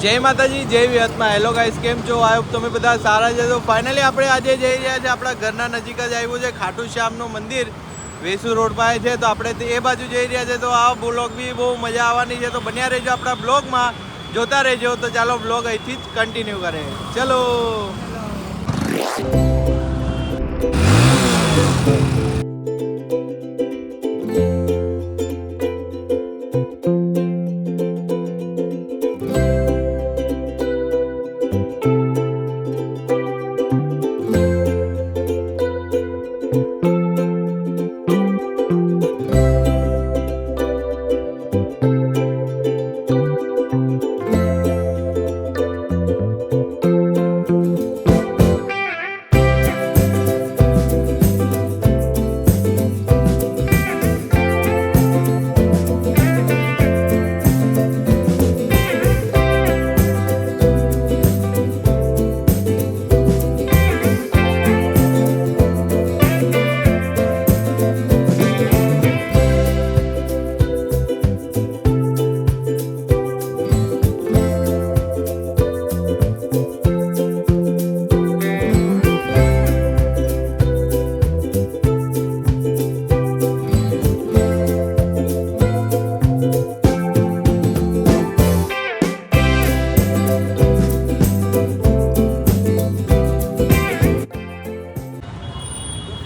જય માતાજી, જય વિહતમાં. હેલો ગાઈસ, કેમ છો? આઈ હોપ તમે બધા સારા છે. તો ફાઇનલી આપણે આજે જઈ રહ્યા છે, આપણા ઘરના નજીક જ આવ્યું છે ખાટુ શ્યામનું મંદિર, વેસુ રોડ પાસે છે. તો આપણે એ બાજુ જઈ રહ્યા છે. તો આ બ્લોગ બી બહુ મજા આવવાની છે. તો બન્યા રહેજો આપણા બ્લોગમાં, જોતા રહેજો. તો ચાલો બ્લોગ અહીંથી જ કન્ટિન્યુ કરે. ચલો.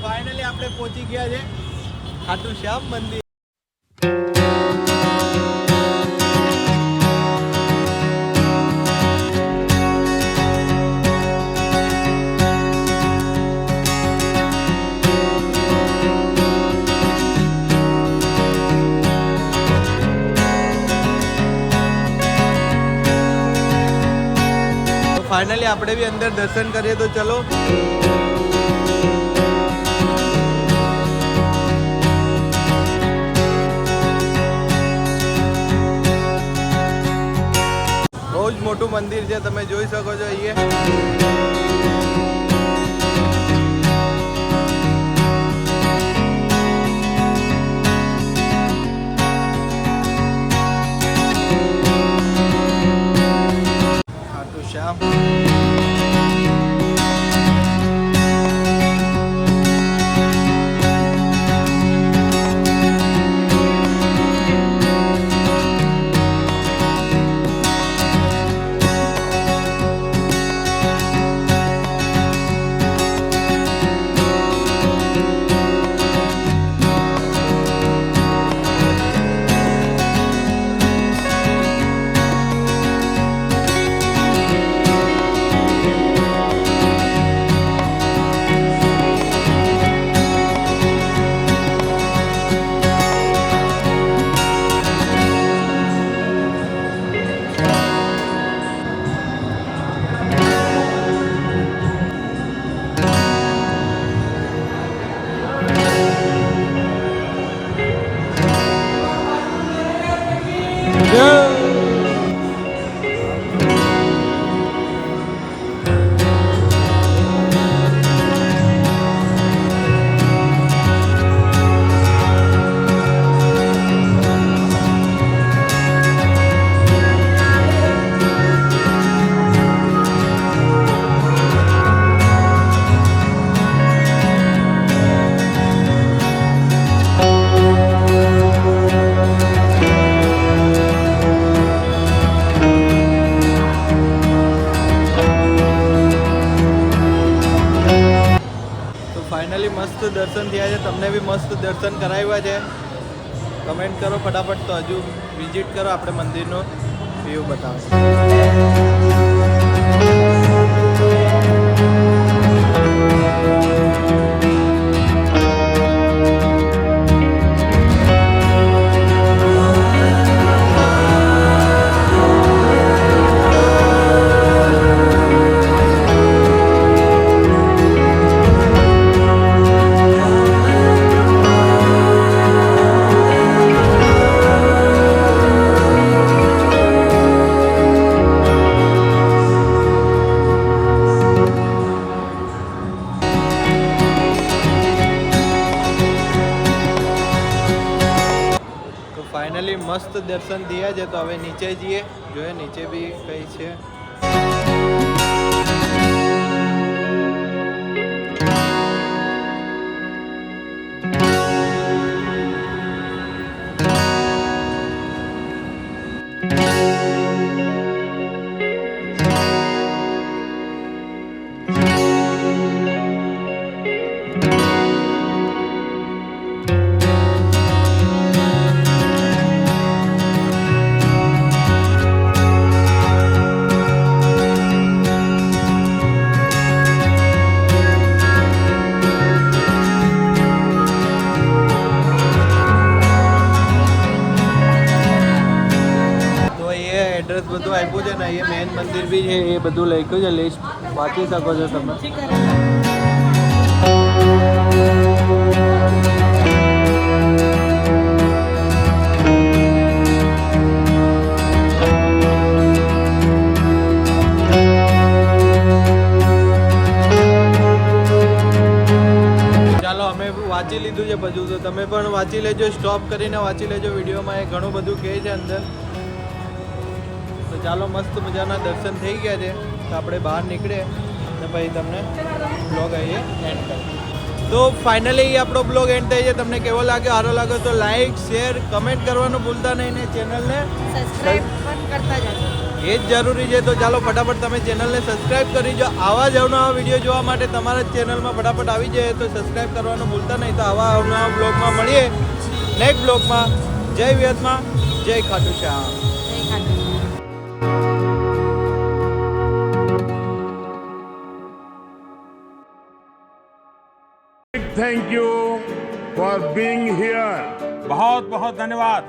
ફાઇનલી આપણે પહોંચી ગયા છે ખાટુ શ્યામ મંદિર. ફાઇનલી આપણે બી અંદર દર્શન કરીએ. તો ચલો. બહુ જ મોટું મંદિર છે, તમે જોઈ શકો છો અહીંયા. ખાટુ શ્યામ. ફાઇનલી મસ્ત દર્શન થયા છે. તમને બી મસ્ત દર્શન કરાવ્યા છે. કમેન્ટ કરો ફટાફટ. તો હજુ વિઝિટ કરો, આપણે મંદિરનો વ્યૂ બતાવો. દર્શન થયા છે. તો હવે નીચે જઈએ, જોઈએ નીચે બી કઈ છે. એડ્રેસ બધું આપ્યું છે ને, એ મેન મંદિર બી છે, એ બધું લખ્યું છે, લિસ્ટ વાંચી શકો છો તમે. ચાલો અમે વાંચી લીધું છે બધું, તો તમે પણ વાંચી લેજો, સ્ટોપ કરીને વાંચી લેજો. વિડીયોમાં એ ઘણું બધું કહે છે અંદર. તો ચાલો, મસ્ત મજાના દર્શન થઈ ગયા છે. તો આપણે બહાર નીકળે ને પછી તમને બ્લોગ આવીએ એન્ડ કરીએ. તો ફાઇનલી આપણો બ્લોગ એન્ડ થઈ છે. તમને કેવો લાગ્યો, સારો લાગ્યો તો લાઈક, શેર, કમેન્ટ કરવાનું ભૂલતા નહીં ને ચેનલને સબસ્ક્રાઇબ પણ કરતા જજો. એ જ જરૂરી છે. તો ચાલો ફટાફટ તમે ચેનલને સબસ્ક્રાઇબ કરી જો. આવા જ અવનવા વિડીયો જોવા માટે તમારા ચેનલમાં ફટાફટ આવી જાય તો સબસ્ક્રાઇબ કરવાનું ભૂલતા નહીં. તો આવા અવનવા બ્લોગમાં મળીએ નેક્સ્ટ બ્લોગમાં. જય વિયતમાં, જય ખાટુ શ્યામ. જય ખાટુ. Thank you for being here. बहुत बहुत धन्यवाद.